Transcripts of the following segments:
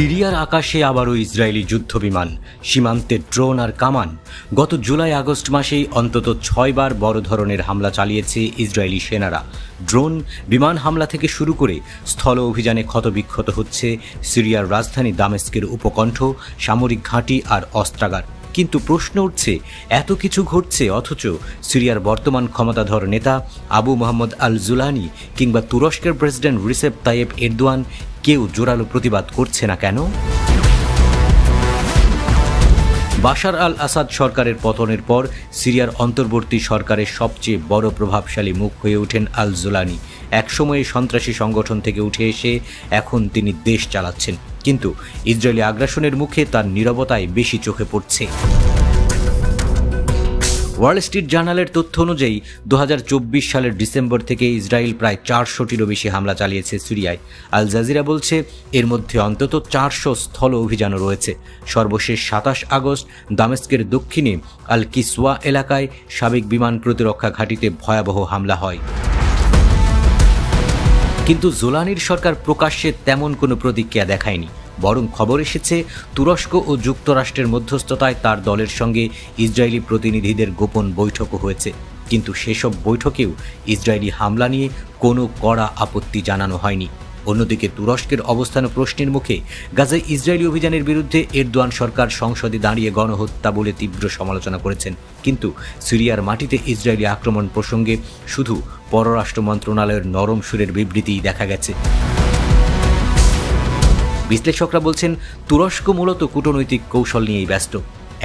সিরিয়ার আকাশে আবারও ইসরায়েলি যুদ্ধবিমান, সীমান্তে ড্রোন আর কামান। গত জুলাই আগস্ট মাসেই অন্তত 6 বার বড় ধরনের হামলা চালিয়েছে ইসরায়েলি সেনারা। ড্রোন, বিমান হামলা থেকে শুরু করে স্থল অভিযানে ক্ষতবিক্ষত হচ্ছে সিরিয়ার রাজধানী দামেস্কের উপকণ্ঠ, সামরিক ঘাঁটি আর অস্ত্রাগার। কিন্তু প্রশ্ন উঠছে, এত কিছু ঘটছে অথচ সিরিয়ার বর্তমান ক্ষমতাধর নেতা আবু মোহাম্মদ আল জুলানি কিংবা তুরস্কের প্রেসিডেন্ট রিসেপ তাইয়েপ এরদোয়ান কেউ জোরালো প্রতিবাদ করছে না কেন? বাশার আল আসাদ সরকারের পতনের পর সিরিয়ার অন্তর্বর্তী সরকারের সবচেয়ে বড় প্রভাবশালী মুখ হয়ে ওঠেন আল জুলানি। একসময়ে সন্ত্রাসী সংগঠন থেকে উঠে এসে এখন তিনি দেশ চালাচ্ছেন, কিন্তু ইসরায়েলি আগ্রাসনের মুখে তার নীরবতায় বেশি চোখে পড়ছে। ওয়াল স্ট্রিট জার্নালের তথ্য অনুযায়ী 2024 সালের ডিসেম্বর থেকে ইসরায়েল প্রায় 400টিরও বেশি হামলা চালিয়েছে সিরিয়ায়। আল জাজিরা বলছে এর মধ্যে অন্তত 400 স্থল অভিযানও রয়েছে। সর্বশেষ 27 আগস্ট দামেস্কের দক্ষিণে আল কিসওয়া এলাকায় সাবেক বিমান প্রতিরক্ষা ঘাঁটিতে ভয়াবহ হামলা হয়। কিন্তু জোলানির সরকার প্রকাশ্যে তেমন কোনো প্রতিক্রিয়া দেখায়নি, বরং খবর এসেছে তুরস্ক ও যুক্তরাষ্ট্রের মধ্যস্থতায় তার দলের সঙ্গে ইসরায়েলি প্রতিনিধিদের গোপন বৈঠকও হয়েছে। কিন্তু সেসব বৈঠকেও ইসরায়েলি হামলা নিয়ে কোনো কড়া আপত্তি জানানো হয়নি। অন্যদিকে তুরস্কের অবস্থান প্রশ্নের মুখে গাজায় ইসরায়েলি অভিযানের বিরুদ্ধে এরদোয়ান সরকার সংসদে দাঁড়িয়ে গণহত্যা বলে তীব্র সমালোচনা করেছেন। কিন্তু সিরিয়ার মাটিতে ইসরায়েলি আক্রমণ প্রসঙ্গে শুধু পররাষ্ট্র মন্ত্রণালয়ের নরম সুরের বিবৃতিই দেখা গেছে। বিশ্লেষকরা বলছেন, তুরস্ক মূলত কূটনৈতিক কৌশল নিয়েই ব্যস্ত।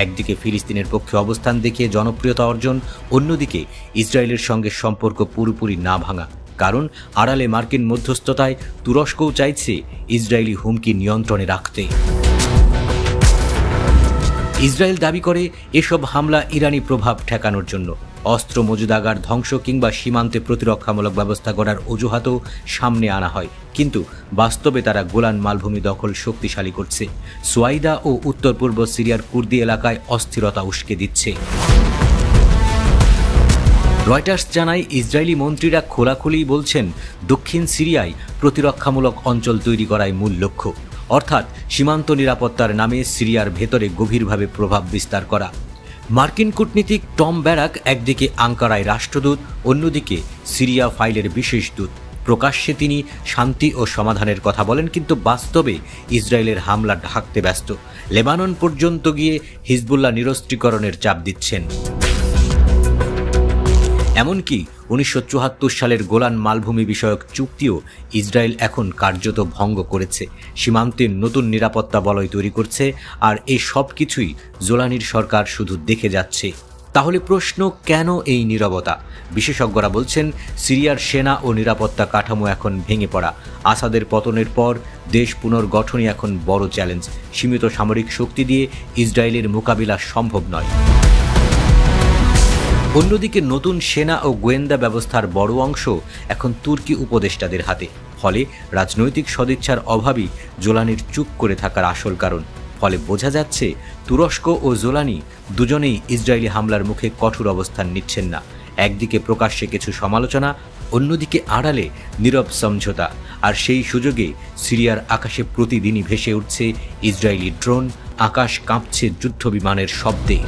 একদিকে ফিলিস্তিনের পক্ষে অবস্থান দেখিয়ে জনপ্রিয়তা অর্জন, অন্যদিকে ইসরায়েলের সঙ্গে সম্পর্ক পুরোপুরি না ভাঙা। কারণ আড়ালে মার্কিন মধ্যস্থতায় তুরস্কও চাইছে ইসরায়েলি হুমকি নিয়ন্ত্রণে রাখতে। ইসরায়েল দাবি করে এসব হামলা ইরানি প্রভাব ঠেকানোর জন্য। অস্ত্র মজুদাগার ধ্বংস কিংবা সীমান্তে প্রতিরক্ষামূলক ব্যবস্থা করার অজুহাতও সামনে আনা হয়, কিন্তু বাস্তবে তারা গোলান মালভূমি দখল শক্তিশালী করছে। সোয়াইদা ও উত্তর পূর্ব সিরিয়ার কুর্দি এলাকায় অস্থিরতা উস্কে দিচ্ছে। রয়টার্স জানায়, ইসরায়েলি মন্ত্রীরা খোলাখুলি বলছেন দক্ষিণ সিরিয়ায় প্রতিরক্ষামূলক অঞ্চল তৈরি করাই মূল লক্ষ্য, অর্থাৎ সীমান্ত নিরাপত্তার নামে সিরিয়ার ভেতরে গভীরভাবে প্রভাব বিস্তার করা। মার্কিন কূটনীতিক টম ব্যারাক একদিকে আঙ্কারায় রাষ্ট্রদূত, অন্যদিকে সিরিয়া ফাইলের বিশেষ দূত। প্রকাশ্যে তিনি শান্তি ও সমাধানের কথা বলেন, কিন্তু বাস্তবে ইসরায়েলের হামলা ঢাকতে ব্যস্ত। লেবানন পর্যন্ত গিয়ে হিজবুল্লাহ নিরস্ত্রীকরণের চাপ দিচ্ছেন। এমনকি 1974 সালের গোলান মালভূমি বিষয়ক চুক্তিও ইসরায়েল এখন কার্যত ভঙ্গ করেছে। সীমান্তে নতুন নিরাপত্তা বলয় তৈরি করছে, আর এই সব কিছুই জোলানির সরকার শুধু দেখে যাচ্ছে। তাহলে প্রশ্ন, কেন এই নীরবতা? বিশেষজ্ঞরা বলছেন, সিরিয়ার সেনা ও নিরাপত্তা কাঠামো এখন ভেঙে পড়া। আসাদের পতনের পর দেশ পুনর্গঠনই এখন বড় চ্যালেঞ্জ। সীমিত সামরিক শক্তি দিয়ে ইসরায়েলের মোকাবিলা সম্ভব নয়। অন্যদিকে নতুন সেনা ও গোয়েন্দা ব্যবস্থার বড় অংশ এখন তুর্কি উপদেষ্টাদের হাতে। ফলে রাজনৈতিক সদিচ্ছার অভাবই জোলানির চুপ করে থাকার আসল কারণ। ফলে বোঝা যাচ্ছে, তুরস্ক ও জোলানি দুজনেই ইসরায়েলি হামলার মুখে কঠোর অবস্থান নিচ্ছেন না। একদিকে প্রকাশ্যে কিছু সমালোচনা, অন্যদিকে আড়ালে নীরব সমঝোতা। আর সেই সুযোগে সিরিয়ার আকাশে প্রতিদিনই ভেসে উঠছে ইসরায়েলি ড্রোন, আকাশ কাঁপছে যুদ্ধবিমানের শব্দে।